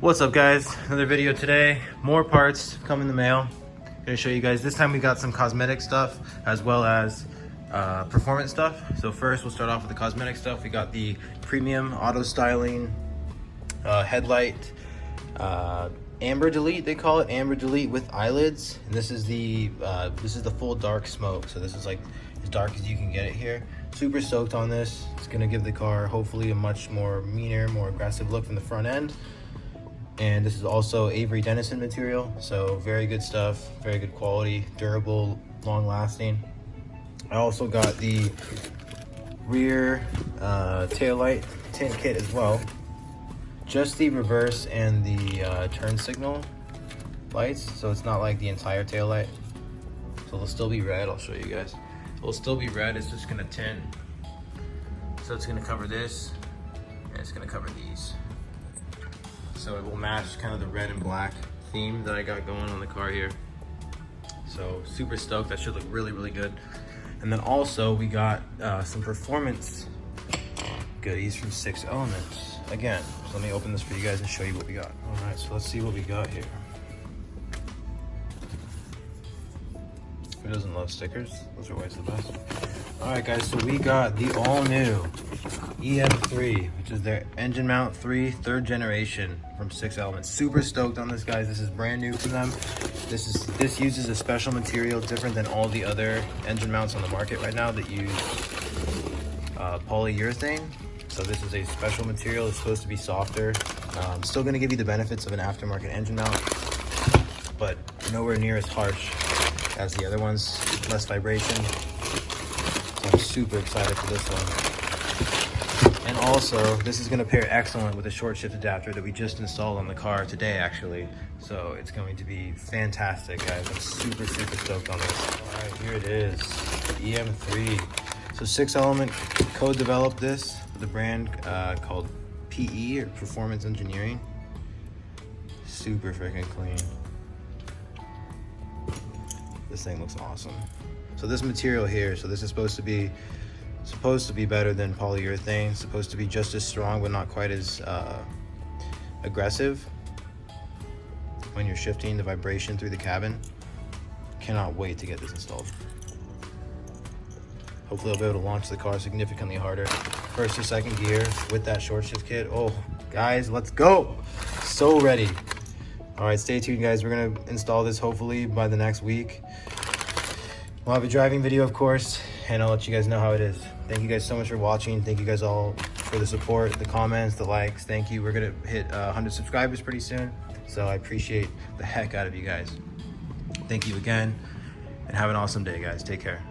What's up guys, another video today. More parts come in the mail. Gonna show you guys. This time we got some cosmetic stuff as well as performance stuff. So first we'll start off with the cosmetic stuff. We got the premium auto styling headlight, amber delete, they call it, amber delete with eyelids. And this is the full dark smoke. So this is like as dark as you can get it here. Super stoked on this. It's gonna give the car hopefully a much more meaner, more aggressive look from the front end. And this is also Avery Dennison material, so very good stuff, very good quality, durable, long lasting. I also got the rear taillight tint kit as well. Just the reverse and the turn signal lights, so it's not like the entire taillight. So it'll still be red, I'll show you guys. It'll still be red, it's just gonna tint. So it's gonna cover this, and it's gonna cover these. So it will match kind of the red and black theme that I got going on the car here. So super stoked, that should look really, really good. And then also we got some performance goodies from 6 Elements. Again, so let me open this for you guys and show you what we got. All right, so let's see what we got here. Who doesn't love stickers? Those are always the best. All right guys, so we got the all new EM3, which is their engine mount 3 third generation from 6 Elements. Super stoked on this, guys. This is brand new from them. This uses a special material different than all the other engine mounts on the market right now that use polyurethane. So this is a special material. It's supposed to be softer. Still going to give you the benefits of an aftermarket engine mount, but nowhere near as harsh as the other ones. Less vibration. So I'm super excited for this one. And also, this is going to pair excellent with a short shift adapter that we just installed on the car today, actually. So it's going to be fantastic, guys. I'm super, super stoked on this. All right, here it is, EM3. So 6 Element co-developed this with a brand called PE, or Performance Engineering. Super freaking clean. This thing looks awesome. So this material here, so this is supposed to be better than polyurethane, supposed to be just as strong but not quite as aggressive when you're shifting the vibration through the cabin. Cannot wait to get this installed. Hopefully I'll be able to launch the car significantly harder. First or second gear with that short shift kit. Oh guys, let's go. So ready. All right, stay tuned guys. We're gonna install this hopefully by the next week. We'll have a driving video, of course, and I'll let you guys know how it is. Thank you guys so much for watching. Thank you guys all for the support, the comments, the likes. Thank you. We're gonna hit 100 subscribers pretty soon, so I appreciate the heck out of you guys. Thank you again, and have an awesome day, guys. Take care.